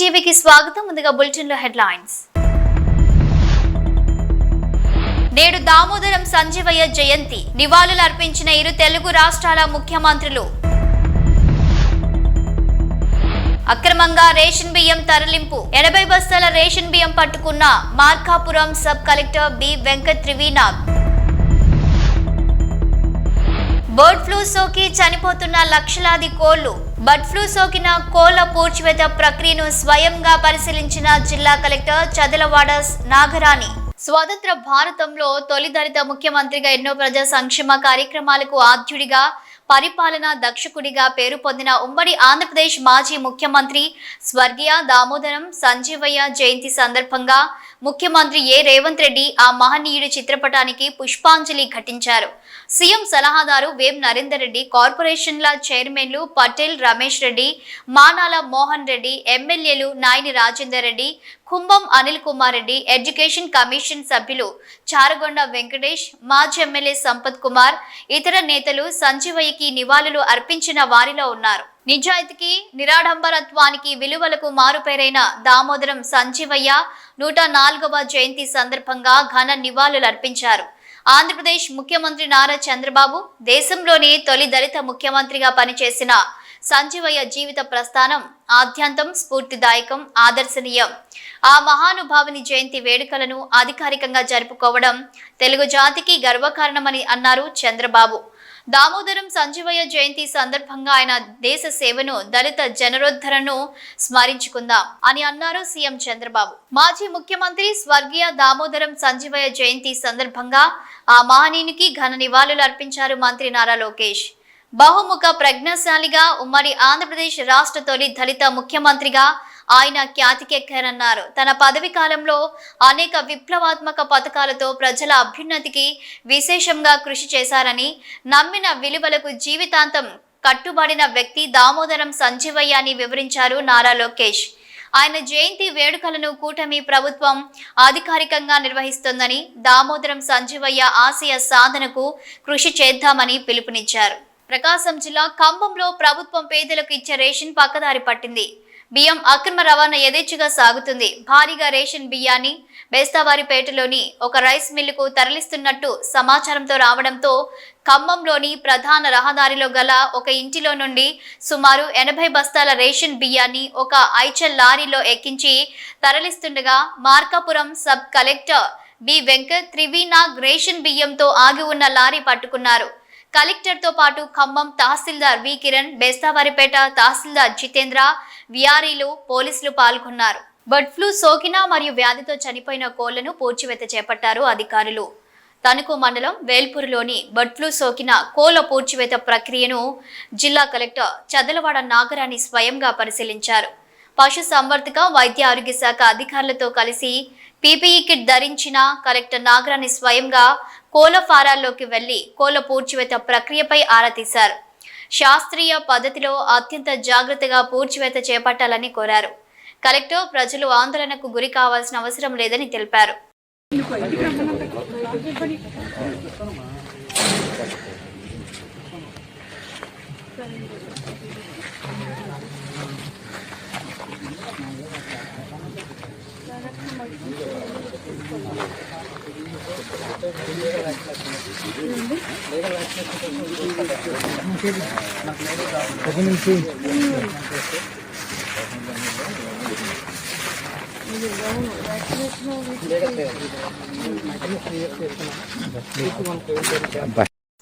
టీవీకి స్వాగతం. ముందుగా బులెటిన్ లో హెడ్లైన్స్. నేడు దామోదరం సంజీవయ్య జయంతి. నివాళులు అర్పించిన ఇరు తెలుగు రాష్ట్రాల ముఖ్యమంత్రులు. అక్రమంగా రేషన్ బియ్యం తరలింపు. 80 బస్తాల రేషన్ బియ్యం పట్టుకున్న Markapuram sub collector B Venkat Trivinath. Bird flu సోకి చనిపోతున్న లక్షలాది కోళ్లు. బర్డ్ ఫ్లూ సోకిన కోళ్ల పూడ్చివేత ప్రక్రియను స్వయంగా పరిశీలించిన జిల్లా కలెక్టర్ చదలవాడ నాగరాణి. స్వతంత్ర భారతంలో తొలి దళిత ముఖ్యమంత్రిగా ఎన్నో ప్రజా సంక్షేమ కార్యక్రమాలకు ఆద్యుడిగా, పరిపాలనా దక్షకుడిగా పేరు పొందిన ఉమ్మడి ఆంధ్రప్రదేశ్ మాజీ ముఖ్యమంత్రి స్వర్గీయ దామోదరం సంజీవయ్య జయంతి సందర్భంగా ముఖ్యమంత్రి రేవంత్ రెడ్డి ఆ మహనీయుడి చిత్రపటానికి పుష్పాంజలి ఘటించారు. సీఎం సలహాదారు వేం నరేందర్ రెడ్డి, కార్పొరేషన్ల చైర్మన్లు పటేల్ రమేష్ రెడ్డి, మానాల మోహన్ రెడ్డి, ఎమ్మెల్యేలు నాయని రాజేందర్ రెడ్డి, కుంభం అనిల్ కుమార్ రెడ్డి, ఎడ్యుకేషన్ కమిషన్ సభ్యులు చారగొండ వెంకటేష్, మాజీ ఎమ్మెల్యే సంపత్ కుమార్, ఇతర నేతలు సంజీవయ్యకి నివాళులు అర్పించిన వారిలో ఉన్నారు. నిజాయితీకి, నిరాడంబరత్వానికి విలువలకు మారుపేరైన దామోదరం సంజీవయ్య 104వ జయంతి సందర్భంగా ఘన నివాళులు అర్పించారు. ఆంధ్రప్రదేశ్ ముఖ్యమంత్రి నారా చంద్రబాబు, దేశంలోని తొలి దళిత ముఖ్యమంత్రిగా పనిచేసిన సంజీవయ్య జీవిత ప్రస్థానం ఆద్యంతం స్ఫూర్తిదాయకం, ఆదర్శనీయం. ఆ మహానుభావుని జయంతి వేడుకలను అధికారికంగా జరుపుకోవడం తెలుగు జాతికి గర్వకారణమని అన్నారు చంద్రబాబు. దామోదరం సంజీవయ్య జయంతి సందర్భంగా ఆయన దేశ సేవను, దళిత జనరోద్ధరణను స్మరించుకుందాం అని అన్నారు సీఎం చంద్రబాబు. మాజీ ముఖ్యమంత్రి స్వర్గీయ దామోదరం సంజీవయ్య జయంతి సందర్భంగా ఆ మహనీయునికి ఘన నివాళులు అర్పించారు మంత్రి నారా లోకేష్. బహుముఖ ప్రజ్ఞాశాలిగా, ఉమ్మడి ఆంధ్రప్రదేశ్ రాష్ట్ర తొలి దళిత ముఖ్యమంత్రిగా ఆయన ఖ్యాతికెక్కారన్నారు. తన పదవి కాలంలో అనేక విప్లవాత్మక పథకాలతో ప్రజల అభ్యున్నతికి విశేషంగా కృషి చేశారని, నమ్మిన విలువలకు జీవితాంతం కట్టుబడిన వ్యక్తి దామోదరం సంజీవయ్య అని వివరించారు నారా లోకేష్. ఆయన జయంతి వేడుకలను కూటమి ప్రభుత్వం అధికారికంగా నిర్వహిస్తోందని, దామోదరం సంజీవయ్య ఆశయ సాధనకు కృషి చేద్దామని పిలుపునిచ్చారు. ప్రకాశం జిల్లా కంభంలో ప్రభుత్వం పేదలకు ఇచ్చే రేషన్ పక్కదారి పట్టింది. బియ్యం అక్రమ రవాణా యథేచ్ఛగా సాగుతుంది. భారీగా రేషన్ బియ్యాన్ని బేస్తవారిపేటలోని ఒక రైస్ మిల్లుకు తరలిస్తున్నట్టు సమాచారంతో రావడంతో ఖమ్మంలోని ప్రధాన రహదారిలో గల ఒక ఇంటిలో నుండి సుమారు 80 బస్తాల రేషన్ బియ్యాన్ని ఒక ఐచల్ లారీలో ఎక్కించి తరలిస్తుండగా Markapuram sub collector B Venkat Trivinath ration బియ్యంతో ఆగి ఉన్న లారీ పట్టుకున్నారు. కలెక్టర్తో పాటు ఖమ్మం తహసీల్దార్ వి కిరణ్, బేస్తవారిపేట తహసీల్దార్ జితేంద్ర, విఆర్ఈలు, పోలీసులు పాల్గొన్నారు. బర్డ్ ఫ్లూ సోకిన మరియు వ్యాధితో చనిపోయిన కోళ్లను పూడ్చివేత చేపట్టారు అధికారులు. తణుకు మండలం వేల్పూరులోని బర్డ్ ఫ్లూ సోకిన కోళ్ల పూడ్చివేత ప్రక్రియను జిల్లా కలెక్టర్ చదలవాడ నాగరాణి స్వయంగా పరిశీలించారు. పశు సంవర్ధక, వైద్య ఆరోగ్య శాఖ అధికారులతో కలిసి పీపీఈ కిట్ ధరించిన కలెక్టర్ నాగరాణి స్వయంగా కోళ్ల ఫారాల్లోకి వెళ్లి కోళ్ల పూడ్చివేత ప్రక్రియపై ఆరా తీశారు. శాస్త్రీయ పద్ధతిలో అత్యంత జాగ్రత్తగా పూడ్చివేత చేపట్టాలని కోరారు. కలెక్టర్ ప్రజలు ఆందోళనకు గురి కావాల్సిన అవసరం లేదని తెలిపారు.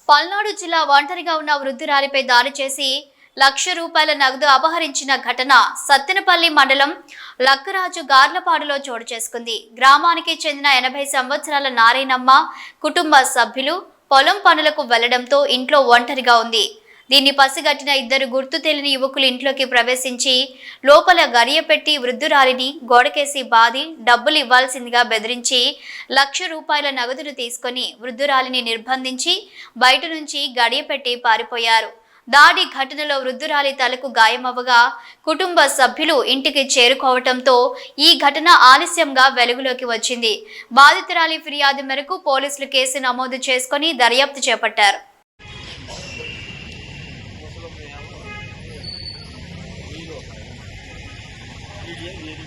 పల్నాడు జిల్లా ఒంటరిగా ఉన్న వృద్ధురాలిపై దాడి చేసి ₹1,00,000 నగదు అపహరించిన ఘటన సత్తెనపల్లి మండలం లక్కరాజు గార్లపాడులో చోటు చేసుకుంది. గ్రామానికి చెందిన 80 సంవత్సరాల నారాయణమ్మ కుటుంబ సభ్యులు పొలం పనులకు వెళ్లడంతో ఇంట్లో ఒంటరిగా ఉంది. దీన్ని పసిగట్టిన 2 గుర్తు తెలియని యువకులు ఇంట్లోకి ప్రవేశించి లోపల గడియపెట్టి వృద్ధురాలిని గోడకేసి బాది డబ్బులు ఇవ్వాల్సిందిగా బెదిరించి ₹1,00,000 నగదును తీసుకుని వృద్ధురాలిని నిర్బంధించి బయట నుంచి గడియపెట్టి పారిపోయారు. దాడి ఘటనలో వృద్ధురాలి తలకు గాయమవ్వగా కుటుంబ సభ్యులు ఇంటికి చేరుకోవడంతో ఈ ఘటన ఆలస్యంగా వెలుగులోకి వచ్చింది. బాధితురాలి ఫిర్యాదు మేరకు పోలీసులు కేసు నమోదు చేసుకుని దర్యాప్తు చేపట్టారు. ये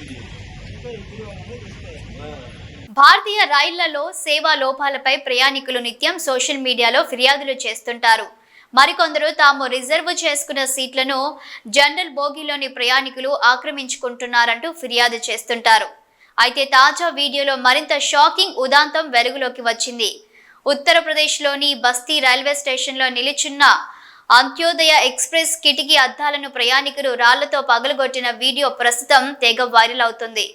భారతీయ రైళ్లలో సేవా లోపాలపై ప్రయాణికులు నిత్యం సోషల్ మీడియాలో ఫిర్యాదులు చేస్తుంటారు. మరికొందరు తాము రిజర్వ్ చేసుకున్న సీట్లను జనరల్ బోగీలోని ప్రయాణికులు ఆక్రమించుకుంటున్నారంటూ ఫిర్యాదు చేస్తుంటారు. అయితే తాజా వీడియోలో మరింత షాకింగ్ ఉదాంతం వెలుగులోకి వచ్చింది. ఉత్తరప్రదేశ్లోని బస్తీ రైల్వే స్టేషన్లో నిలిచున్న అంత్యోదయ ఎక్స్ప్రెస్ కిటికీ అద్దాలను ప్రయాణికులు రాళ్లతో పగలగొట్టిన వీడియో ప్రస్తుతం తెగ వైరల్ అవుతుంది.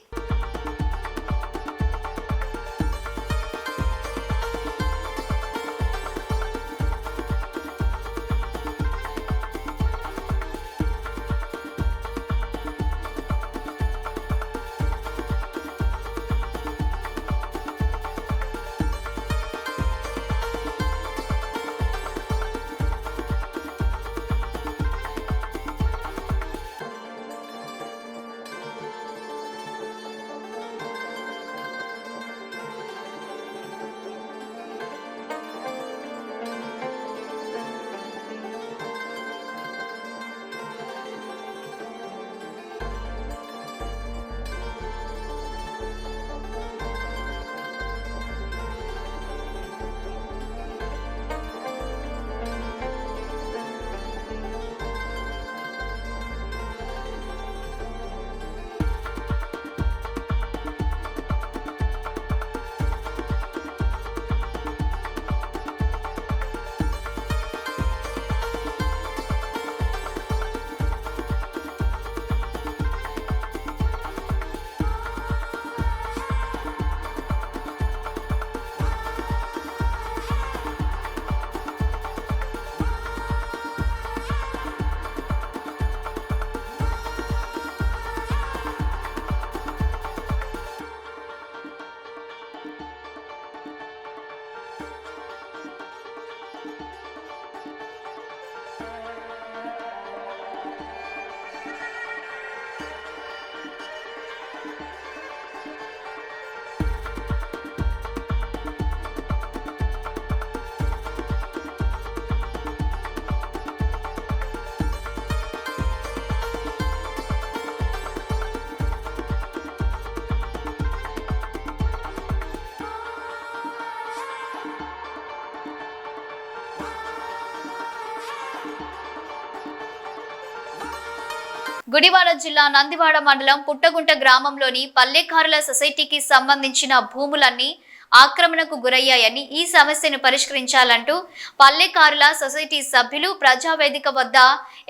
గుడివాడ జిల్లా నందివాడ మండలం పుట్టగుంట గ్రామంలోని పల్లెకారుల సొసైటీకి సంబంధించిన భూములన్నీ ఆక్రమణకు గురయ్యాయని, ఈ సమస్యను పరిష్కరించాలంటూ పల్లెకారుల సొసైటీ సభ్యులు ప్రజావేదిక వద్ద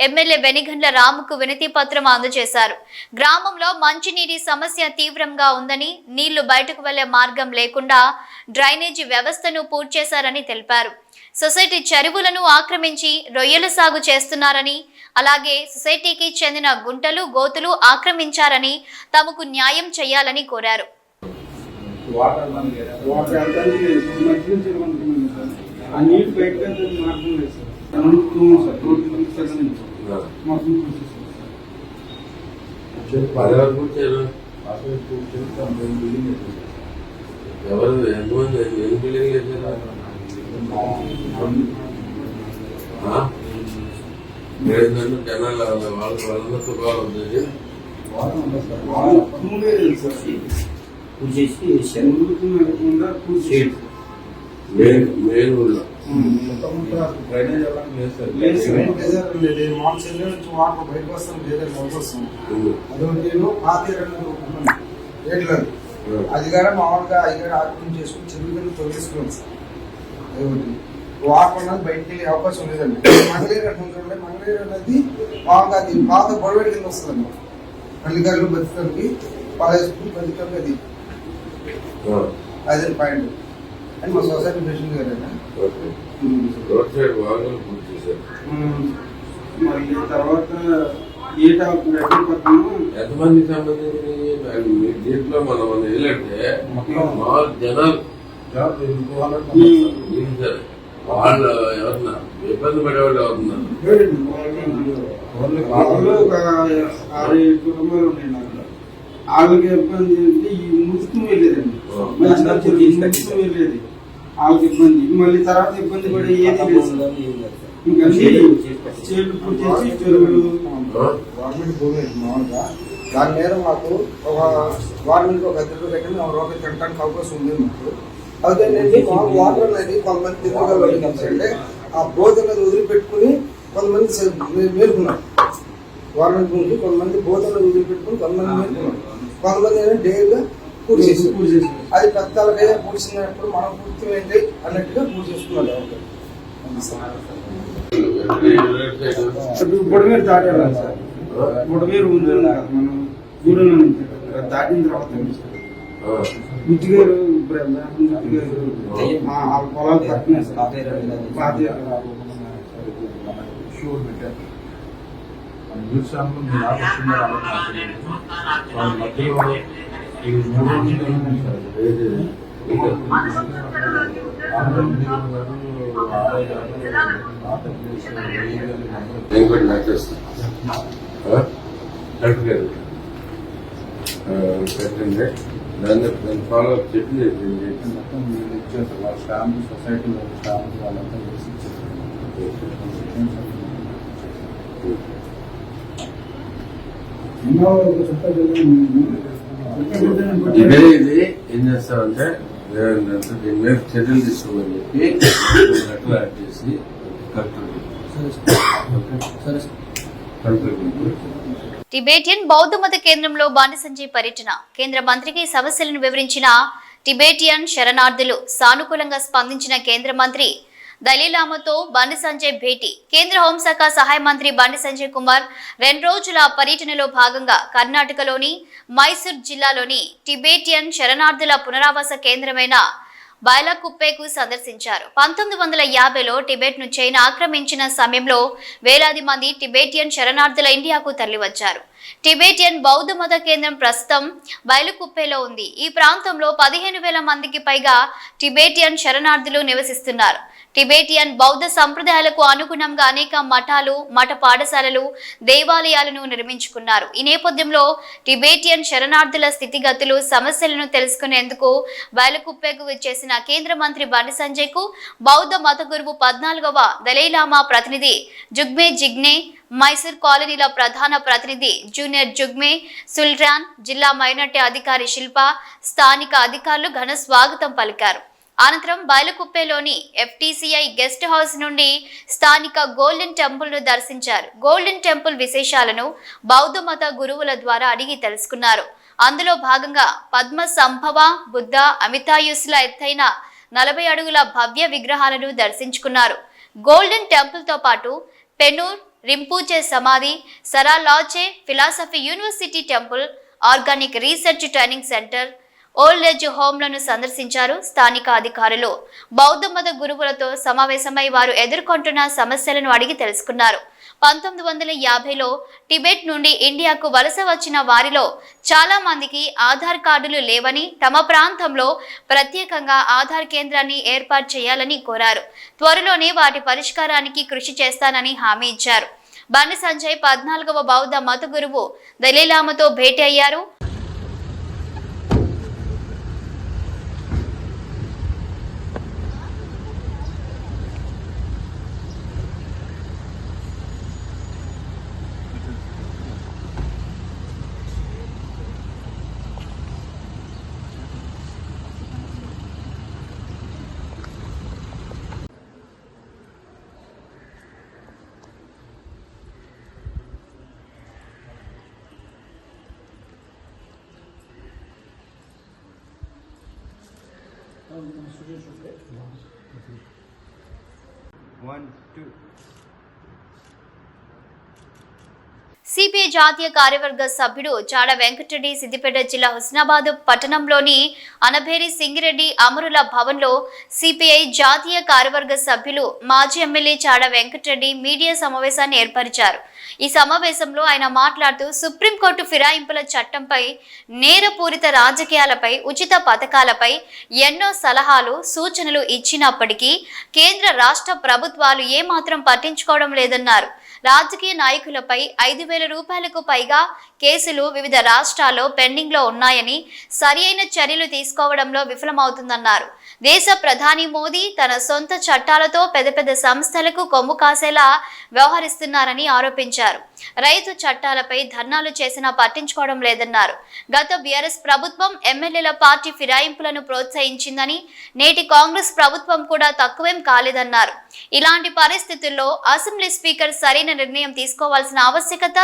ఎమ్మెల్యే వెనిగండ్ల రాముకు వినతి పత్రం అందజేశారు. గ్రామంలో మంచినీటి సమస్య తీవ్రంగా ఉందని, నీళ్లు బయటకు వెళ్లే మార్గం లేకుండా డ్రైనేజీ వ్యవస్థను పూర్తి చేశారని తెలిపారు. సొసైటీ చెరువులను ఆక్రమించి రొయ్యల సాగు చేస్తున్నారని, అలాగే సొసైటీకి చెందిన గుంటలు గోతులు ఆక్రమించారని తమకు న్యాయం చేయాలని కోరారు. జనాల వాళ్ళతో బాగుంది అది కూడా మామూలుగా అయ్యారు ఆక్రమణ చేసుకుని చెరువులను తొలగిస్తున్నాం సార్. అదొకటి వాటర్ అనేది బయటికి వెళ్ళే అవకాశం లేదండి. మంగళగిరి అట్లా మంగళగిరి అనేది మామూలుగా అది పాత గొడవడి కింద వస్తుందండి. పల్లికారులు బతుకలకి పాలేసుకుని బతుకలకి అది అదే పాయింట్ అని మా సొసైటీ ప్రెసిడెంట్ గారైనా మరి తర్వాత ఎంతమంది సంబంధించి దీంట్లో మనం ఏంటంటే జనాలు వాళ్ళు ఎవరన్నా ఇబ్బంది పడేవాళ్ళు ఎవరున్నారు ఒక 6-7 కుటుంబాలు ఉన్నాయి. వాళ్ళకి ఇబ్బంది అంటే ఈ ముసుకు వెళ్ళేదండి, ముసుకు వెళ్ళేది వాళ్ళకి ఇబ్బంది. మళ్ళీ తర్వాత ఇబ్బంది పడే ఏది ఇంకా చేసి చెరువులు గవర్నమెంట్ భూమి మామూలుగా దాని మీద మాకు ఒక వారానికి ఒక 10 రూపాయలు కట్టి మేము రూపాయలు తినడానికి అవకాశం ఉంది మాకు. అదేంటంటే మాకు వాటర్ అనేది కొంతమంది తిరుగుతుంటే ఆ బోధన వదిలిపెట్టుకుని కొంతమంది మేలుకున్నారు. వారానికి ముందు కొంతమంది బోధన వదిలిపెట్టుకుని కొంతమంది మేలుకున్నారు. కొంతమంది ఏంటంటే డైరీగా పూర్తి చేసి అది పెద్దలకైనా పూడ్చినప్పుడు మనం పూర్తి ఏంటి అన్నట్టుగా పూర్తి చేసుకున్నారు. బుడమేరు దాటారు సార్, బుడమేరు ఉంది మనం గూడెం దాటిన తర్వాత గుజ్జిగారు పొలాలు పట్టినాయి సార్. పెట్టండి, దాన్ని ఫాలో అప్ చెప్పి స్టాంప్ సొసైటీలో స్టాంప్ వాళ్ళంతా చేసి ఇదే ఇది ఏం చేస్తామంటే దీని మీద చర్యలు తీసుకోమని చెప్పి లెటర్ యాడ్ చేసి టిబెటియన్ బౌద్ధ మత కేంద్రంలో బండి సంజయ్ పర్యటన. కేంద్ర మంత్రికి సమస్యలను వివరించిన టిబెటియన్ శరణార్థులు. సానుకూలంగా స్పందించిన కేంద్ర మంత్రి దలీలామాతో బండి సంజయ్ భేటీ. కేంద్ర హోంశాఖ సహాయ మంత్రి బండి సంజయ్ కుమార్ 2 రోజుల పర్యటనలో భాగంగా కర్ణాటకలోని మైసూర్ జిల్లాలోని టిబెటియన్ శరణార్థుల పునరావాస కేంద్రమైన బైలాకుప్పెకు సందర్శించారు. 1950లో టిబెట్ ను చైనా ఆక్రమించిన సమయంలో వేలాది మంది టిబెటియన్ శరణార్థుల ఇండియాకు తరలివచ్చారు. టిబెటియన్ బౌద్ధ మత కేంద్రం ప్రస్తుతం బైలాకుప్పెలో ఉంది. ఈ ప్రాంతంలో 15,000 మందికి పైగా టిబెటియన్ శరణార్థులు నివసిస్తున్నారు. టిబెటియన్ బౌద్ధ సంప్రదాయాలకు అనుగుణంగా అనేక మఠాలు, మఠ పాఠశాలలు, దేవాలయాలను నిర్మించుకున్నారు. ఈ నేపథ్యంలో టిబెటియన్ శరణార్థుల స్థితిగతులు, సమస్యలను తెలుసుకునేందుకు బైలాకుప్పెకు వచ్చేసిన కేంద్ర మంత్రి బండి సంజయ్ కు బౌద్ధ మత గురువు 14వ దలైలామా ప్రతినిధి జుగ్మే జిగ్నే, మైసూర్ కాలనీల ప్రధాన ప్రతినిధి జూనియర్ జుగ్మే సుల్రాన్, జిల్లా మైనార్టీ అధికారి శిల్ప, స్థానిక అధికారులు ఘన స్వాగతం పలికారు. అనంతరం బైలాకుప్పెలోని FTCI గెస్ట్ హౌస్ నుండి స్థానిక గోల్డెన్ టెంపుల్ ను దర్శించారు. గోల్డెన్ టెంపుల్ విశేషాలను బౌద్ధ మత గురువుల ద్వారా అడిగి తెలుసుకున్నారు. అందులో భాగంగా పద్మ సంభవ, బుద్ధ, అమితాయుస్ల ఎత్తైన 40 అడుగుల భవ్య విగ్రహాలను దర్శించుకున్నారు. గోల్డెన్ టెంపుల్ తో పాటు పెనూర్ రింపూచే సమాధి, సరాలాచే philosophy university temple, organic research training centre, old age హోమ్లను సందర్శించారు స్థానిక అధికారులు. బౌద్ధ మత గురువులతో సమావేశమై వారు ఎదుర్కొంటున్న సమస్యలను అడిగి తెలుసుకున్నారు. 1950లో టిబెట్ నుండి ఇండియాకు వలస వచ్చిన వారిలో చాలా మందికి ఆధార్ కార్డులు లేవని, తమ ప్రాంతంలో ప్రత్యేకంగా ఆధార్ కేంద్రాన్ని ఏర్పాటు చేయాలని కోరారు. త్వరలోనే వాటి పరిష్కారానికి కృషి చేస్తానని హామీ ఇచ్చారు. బండి సంజయ్ 14వ బౌద్ధ మత గురువు దలైలామాతో భేటీ అయ్యారు. సిపిఐ జాతీయ కార్యవర్గ సభ్యుడు చాడ వెంకటరెడ్డి సిద్దిపేట జిల్లా హుస్నాబాద్ పట్టణంలోని అనభేరి సింగిరెడ్డి అమరుల భవన్లో సిపిఐ జాతీయ కార్యవర్గ సభ్యులు మాజీ ఎమ్మెల్యే చాడ వెంకటరెడ్డి మీడియా సమావేశాన్ని ఏర్పరిచారు. ఈ సమావేశంలో ఆయన మాట్లాడుతూ సుప్రీంకోర్టు ఫిరాయింపుల చట్టంపై, నేరపూరిత రాజకీయాలపై, ఉచిత పథకాలపై ఎన్నో సలహాలు, సూచనలు ఇచ్చినప్పటికీ కేంద్ర రాష్ట్ర ప్రభుత్వాలు ఏమాత్రం పట్టించుకోవడం లేదన్నారు. రాజకీయ నాయకులపై 5,000 రూపాయలకు పైగా కేసులు వివిధ రాష్ట్రాల్లో పెండింగ్ లో ఉన్నాయని, సరియైన చర్యలు తీసుకోవడంలో విఫలమవుతుందన్నారు. దేశ ప్రధాని మోదీ తన సొంత చట్టాలతో పెద్ద పెద్ద సంస్థలకు కొమ్ము కాసేలా వ్యవహరిస్తున్నారని ఆరోపించారు. రైతు చట్టాలపై ధర్నాలు చేసినా పట్టించుకోవడం లేదన్నారు. గత బీఆర్ఎస్ ప్రభుత్వం ఎమ్మెల్యేల పార్టీ ఫిరాయింపులను ప్రోత్సహించిందని, నేటి కాంగ్రెస్ ప్రభుత్వం కూడా తక్కువేం కాలేదన్నారు. ఇలాంటి పరిస్థితుల్లో అసెంబ్లీ స్పీకర్ సరైన నిర్ణయం తీసుకోవాల్సిన ఆవశ్యకత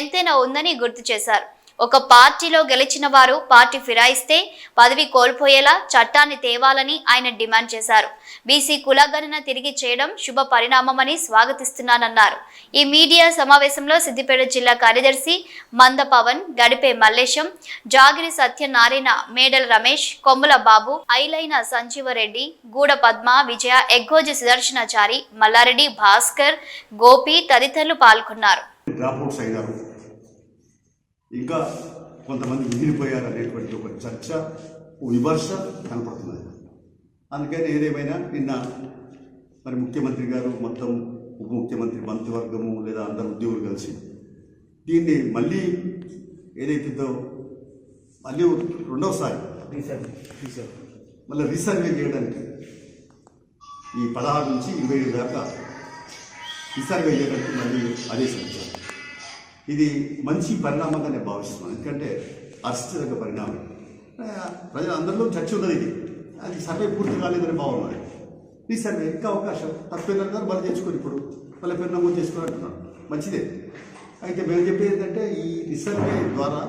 ఎంతైనా ఉందని గుర్తు చేశారు. ఒక పార్టీలో గెలిచిన వారు పార్టీ ఫిరాయిస్తే పదవి కోల్పోయేలా చట్టాన్ని తేవాలని ఆయన డిమాండ్ చేశారు. బీసీ కులగణన తిరిగి చేయడం శుభ పరిణామమని స్వాగతిస్తున్నానన్నారు. ఈ మీడియా సమావేశంలో సిద్దిపేట జిల్లా కార్యదర్శి మంద పవన్, గడిపే మల్లేశం, జాగిరి సత్యనారాయణ, మేడల రమేష్, కొమ్ముల బాబు, ఐలైన సంజీవరెడ్డి, గూడ పద్మ, విజయ, ఎగ్గోజి సుదర్శనాచారి, మల్లారెడ్డి, భాస్కర్, గోపి తదితరులు పాల్గొన్నారు. ఇంకా కొంతమంది మిగిలిపోయారు అనేటువంటి ఒక చర్చ, విమర్శ కనపడుతున్నది. అందుకని ఏదేమైనా నిన్న మరి ముఖ్యమంత్రి గారు మొత్తం ఉప ముఖ్యమంత్రి మంత్రివర్గము లేదా అందరు ఉద్యోగులు కలిసి దీన్ని మళ్ళీ ఏదైతుందో మళ్ళీ రెండవసారి మళ్ళీ రీసర్వే చేయడానికి ఈ 16 నుంచి 27 దాకా రీసర్వే చేయడానికి మళ్ళీ ఆదేశించారు. ఇది మంచి పరిణామంగా నేను భావిస్తున్నాను. ఎందుకంటే హర్షించదగ్గ పరిణామం. ప్రజలందరిలో చర్చ ఉన్నది. ఇది అది సర్వే పూర్తి కాలేదని భావన. ఈ సర్వే ఇంకా అవకాశం తప్పేదంటారు, మళ్ళీ తెచ్చుకొని ఇప్పుడు మళ్ళీ పరిణామం చేసుకుని అంటున్నాను. మంచిదే. అయితే మేము చెప్పేది ఏంటంటే ఈ రీసర్వే ద్వారా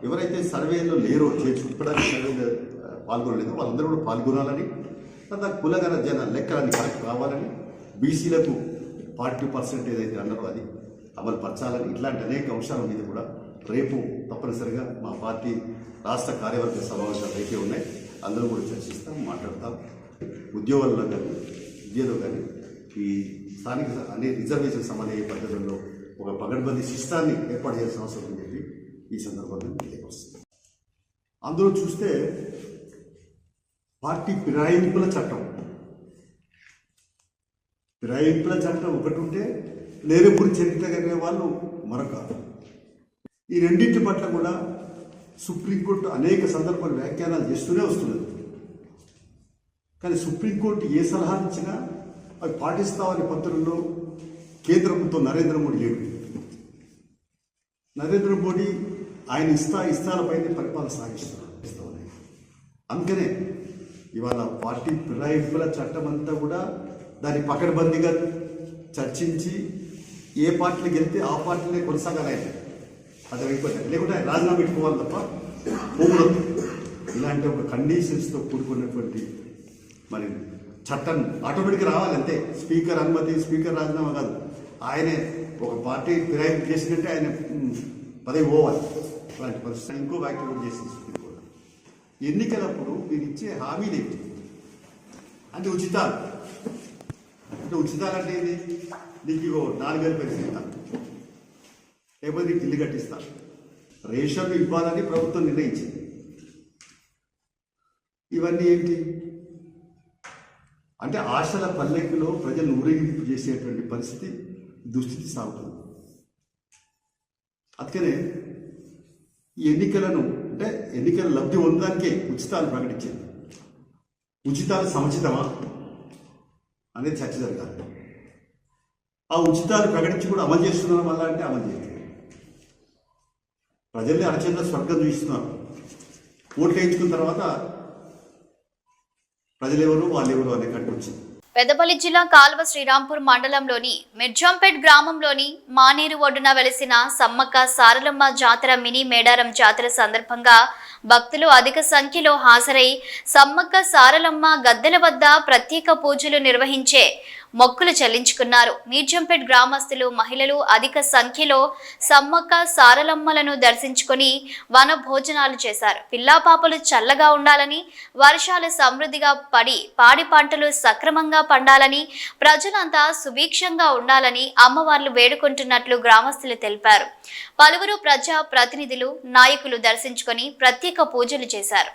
ఎవరైతే సర్వేలో లేరో ఇప్పటికీ సర్వేలో పాల్గొనలేదో వాళ్ళందరూ కూడా పాల్గొనాలని, తర్వాత కులగణ జన లెక్కలన్నీ కరెక్ట్ కావాలని, బీసీలకు 40% ఏదైతే అన్నారో అది అమలు పరచాలని, ఇట్లాంటి అనేక అంశాల మీద కూడా రేపు తప్పనిసరిగా మా పార్టీ రాష్ట్ర కార్యవర్గ సమావేశాలు అయితే ఉన్నాయి. అందరూ కూడా చర్చిస్తాం, మాట్లాడతాం. ఉద్యోగాల్లో కానీ విద్యలో కానీ ఈ స్థానిక అనే రిజర్వేషన్ సమన్వయ పద్ధతుల్లో ఒక పగడ్బందీ సిస్టాన్ని ఏర్పాటు చేయాల్సిన అవసరం అని చెప్పి ఈ సందర్భంగా తెలియపరుస్తుంది. అందులో చూస్తే పార్టీ ఫిరాయింపుల చట్టం ఒకటి ఉంటే నేరెప్పుడు చరిత్ర కలిగిన వాళ్ళు మరొక. ఈ రెండింటి పట్ల కూడా సుప్రీంకోర్టు అనేక సందర్భాలు వ్యాఖ్యానాలు చేస్తూనే వస్తున్నది. కానీ సుప్రీంకోర్టు ఏ సలహా ఇచ్చినా అవి పాటిస్తామని పత్రంలో కేంద్ర ప్రభుత్వం నరేంద్ర మోడీ లేడు. నరేంద్ర మోడీ ఆయన ఇష్టాలపైనే పరిపాలన సాగిస్తున్నాడు. అందుకనే ఇవాళ పార్టీ ఫిరాయింపుల చట్టం అంతా కూడా దాన్ని పకడ్బందీగా చర్చించి ఏ పార్టీలకు వెళ్తే ఆ పార్టీనే కొనసాగాలి. అది అయిపోయింది. లేకుంటే రాజీనామా పెట్టుకోవాలి తప్ప పోకూడదు. ఇలాంటి ఒక కండిషన్స్తో కూడుకున్నటువంటి మరి చట్టం ఆటోమేటిక్గా రావాలి అంతే. స్పీకర్ అనుమతి, స్పీకర్ రాజీనామా కాదు. ఆయనే ఒక పార్టీ ఫిరాయింపు చేసినట్టే ఆయన పదవి పోవాలి. అలాంటి పరిస్థితి ఇంకో వ్యాఖ్య కూడా చేసింది సుప్రీంకోర్టు. ఎన్నికలప్పుడు మీరు ఇచ్చే హామీలు ఏంటి అంటే ఉచితాలు. అంటే ఉచితాలు అంటే ఏంటి? నీకు 4 వేలు పెంచుతాను, లేకపోతే నీకు ఇల్లు కట్టిస్తాను, రేషన్ ఇవ్వాలని ప్రభుత్వం నిర్ణయించింది. ఇవన్నీ ఏంటి అంటే ఆశల పల్లెకులో ప్రజలు ఊరేగింపు చేసేటువంటి పరిస్థితి, దుస్థితి సాగుతుంది. అందుకనే ఈ ఎన్నికలను అంటే ఎన్నికల లబ్ధి పొందడానికే ఉచితాలు ప్రకటించింది. ఉచితాలు సముచితమా అనేది చర్చ జరగాలి. ఆ ఉచితాలు ప్రకటించి కూడా అమలు చేస్తున్నాం వల్ల అంటే అమలు చేయలేదు. ప్రజల్ని అరచేత స్వర్గం చూపిస్తున్నారు. ఓట్లు వేయించుకున్న తర్వాత ప్రజలెవరు వాళ్ళెవరు అనే కట్టుకొచ్చింది. పెద్దపల్లి జిల్లా కాల్వ శ్రీరాంపూర్ మండలంలోని మిర్జంపేట్ గ్రామంలోని మానేరు ఒడ్డున వెలిసిన సమ్మక్క సారలమ్మ జాతర మినీ మేడారం జాతర సందర్భంగా భక్తులు అధిక సంఖ్యలో హాజరై సమ్మక్క సారలమ్మ గద్దెల వద్ద ప్రత్యేక పూజలు నిర్వహించే మొక్కులు చెల్లించుకున్నారు. మీర్జంపేట్ గ్రామస్తులు, మహిళలు అధిక సంఖ్యలో సమ్మక్క సారలమ్మలను దర్శించుకొని వన భోజనాలు చేశారు. పిల్లాపాపలు చల్లగా ఉండాలని, వర్షాలు సమృద్ధిగా పడి పాడి పంటలు సక్రమంగా పండాలని, ప్రజలంతా సుభిక్షంగా ఉండాలని అమ్మవార్లు వేడుకుంటున్నట్లు గ్రామస్తులు తెలిపారు. పలువురు ప్రజా ప్రతినిధులు, నాయకులు దర్శించుకొని ప్రత్యేక పూజలు చేశారు.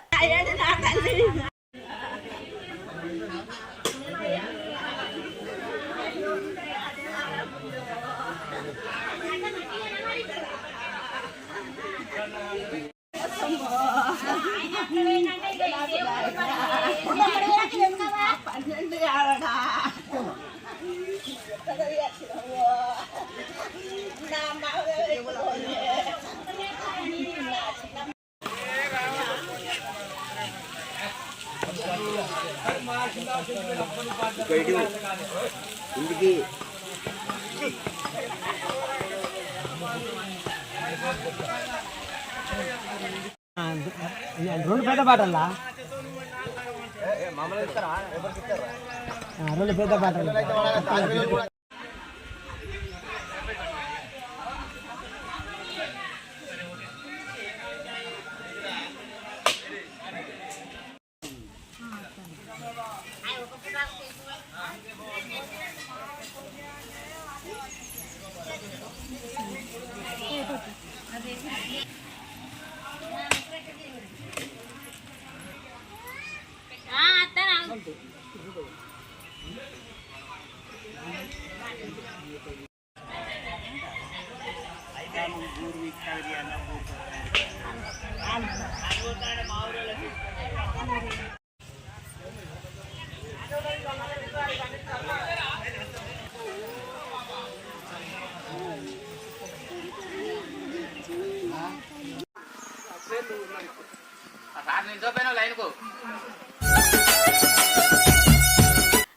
రెండు పెద్ద బాటల్లా రెండు పెద్ద బాటలు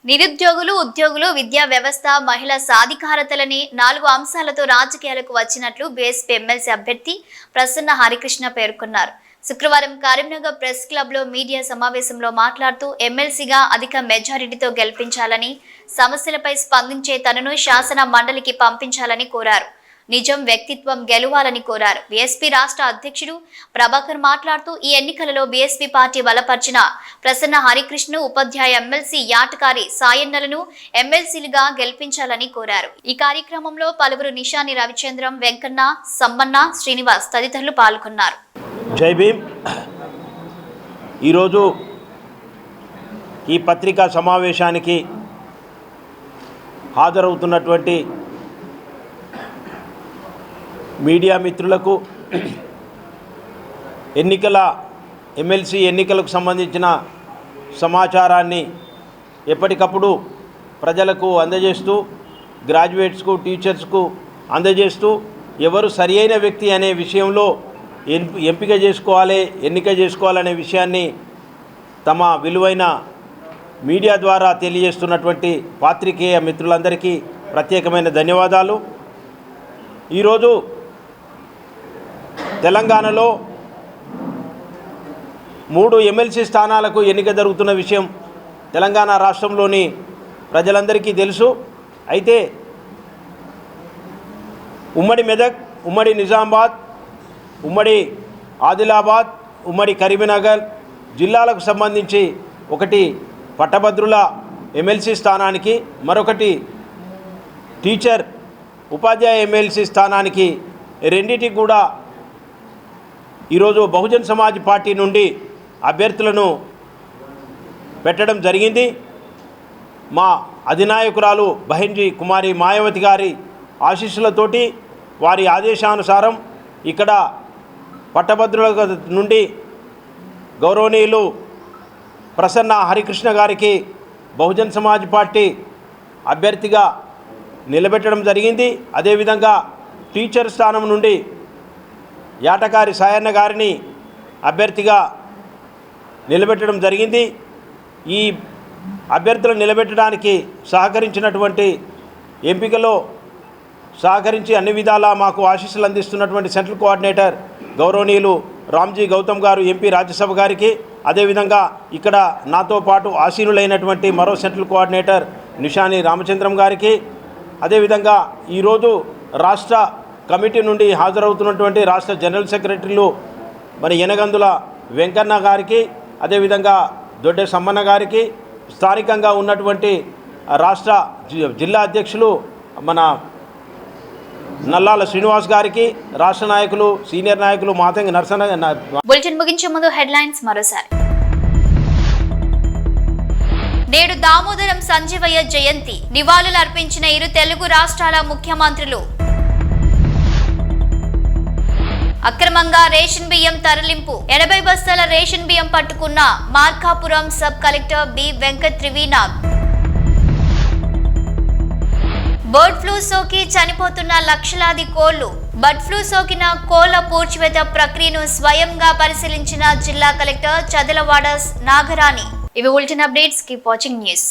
నిరుద్యోగులు, ఉద్యోగులు, విద్యా వ్యవస్థ, మహిళా సాధికారతలని 4 అంశాలతో రాజకీయాలకు వచ్చినట్లు బీఎస్పీ ఎమ్మెల్సీ అభ్యర్థి ప్రసన్న హరికృష్ణ పేర్కొన్నారు. శుక్రవారం కరీంనగర్ ప్రెస్ క్లబ్ లో మీడియా సమావేశంలో మాట్లాడుతూ ఎమ్మెల్సీగా అధిక మెజారిటీతో గెలిపించాలని, సమస్యలపై స్పందించే తనను శాసన మండలికి పంపించాలని కోరారు. నిజం వ్యక్తిత్వం గెలవాలని కోరారు. బీఎస్పీ రాష్ట్ర అధ్యక్షుడు ప్రభాకర్ మాట్లాడుతూ ఈ ఎన్నికలలో బీఎస్పీ పార్టీ బలపరిచిన ప్రసన్న హరికృష్ణ, ఉపాధ్యాయ ఎమ్మెల్సీ యాటకారి సాయన్నలను ఎమ్మెల్సీలుగా గెలిపించాలని కోరారు. ఈ కార్యక్రమంలో పలువురు నిషాని రవిచంద్రం, వెంకన్న, సమ్మన్న, శ్రీనివాస్ తదితరులు పాల్గొన్నారు. జై భీమ్. ఈరోజు ఈ పత్రికా సమావేశానికి హాజరవుతున్నటువంటి మీడియా మిత్రులకు, ఎమ్మెల్సీ ఎన్నికలకు సంబంధించిన సమాచారాన్ని ఎప్పటికప్పుడు ప్రజలకు అందజేస్తూ, గ్రాడ్యుయేట్స్కు, టీచర్స్కు అందజేస్తూ ఎవరు సరి అయిన వ్యక్తి అనే విషయంలో ఎన్నిక చేసుకోవాలనే విషయాన్ని తమ విలువైన మీడియా ద్వారా తెలియజేస్తున్నటువంటి పాత్రికేయ మిత్రులందరికీ ప్రత్యేకమైన ధన్యవాదాలు. ఈరోజు తెలంగాణలో 3 ఎమ్మెల్సీ స్థానాలకు ఎన్నిక జరుగుతున్న విషయం తెలంగాణ రాష్ట్రంలోని ప్రజలందరికీ తెలుసు. అయితే ఉమ్మడి మెదక్, ఉమ్మడి నిజామాబాద్, ఉమ్మడి ఆదిలాబాద్, ఉమ్మడి కరీంనగర్ జిల్లాలకు సంబంధించి ఒకటి పట్టభద్రుల ఎమ్మెల్సీ స్థానానికి, మరొకటి టీచర్ ఉపాధ్యాయ ఎమ్మెల్సీ స్థానానికి, రెండింటికి కూడా ఈరోజు బహుజన్ సమాజ్ పార్టీ నుండి అభ్యర్థులను పెట్టడం జరిగింది. మా అధినాయకురాలు బహింజీ కుమారి మాయావతి గారి ఆశీస్సులతోటి, వారి ఆదేశానుసారం ఇక్కడ పట్టభద్రుల నుండి గౌరవనీయులు ప్రసన్న హరికృష్ణ గారికి బహుజన్ సమాజ్ పార్టీ అభ్యర్థిగా నిలబెట్టడం జరిగింది. అదేవిధంగా టీచర్ స్థానం నుండి యాటకారి సాయన్న గారిని అభ్యర్థిగా నిలబెట్టడం జరిగింది. ఈ అభ్యర్థులను నిలబెట్టడానికి సహకరించినటువంటి, ఎంపికలో సహకరించి అన్ని విధాలా మాకు ఆశీస్సులు అందిస్తున్నటువంటి సెంట్రల్ కోఆర్డినేటర్ గౌరవనీయులు రామ్జీ గౌతమ్ గారు, ఎంపీ రాజ్యసభ గారికి, అదేవిధంగా ఇక్కడ నాతో పాటు ఆసీనులైనటువంటి మరో సెంట్రల్ కోఆర్డినేటర్ నిషాని రామచంద్రం గారికి, అదేవిధంగా ఈరోజు రాష్ట్ర కమిటీ నుండి హాజరవుతున్నటువంటి రాష్ట్ర జనరల్ సెక్రటరీలు మరి యనగందుల వెంకన్న గారికి, అదేవిధంగా దొడ్డే సమ్మన్న గారికి, స్థానికంగా ఉన్నటువంటి రాష్ట్ర జిల్లా అధ్యక్షులు మన నల్లాల శ్రీనివాస్ గారికి, రాష్ట్ర నాయకులు, సీనియర్ నాయకులు మాతంగి నరసన్న. బులెటిన్ ముగించే ముందు హెడ్లైన్స్ మరోసారి. నేడు దామోదరం సంజీవయ్య జయంతి, నివాళులు అర్పించిన 2 తెలుగు రాష్ట్రాల ముఖ్యమంత్రులు. అక్రమంగా రేషన్ బియ్యం తరలింపు, 80 బస్తాల రేషన్ బియ్యం పట్టుకున్న Markapuram sub collector B Venkat Trivinath. Bird flu సోకి చనిపోతున్న లక్షలాది కోళ్లు, బర్డ్ ఫ్లూ సోకిన కోళ్ల పూడ్చివేత ప్రక్రియను స్వయంగా పరిశీలించిన జిల్లా కలెక్టర్ చదలవాడ నాగరాణి. ఇవి bulletin updates. Keep watching news.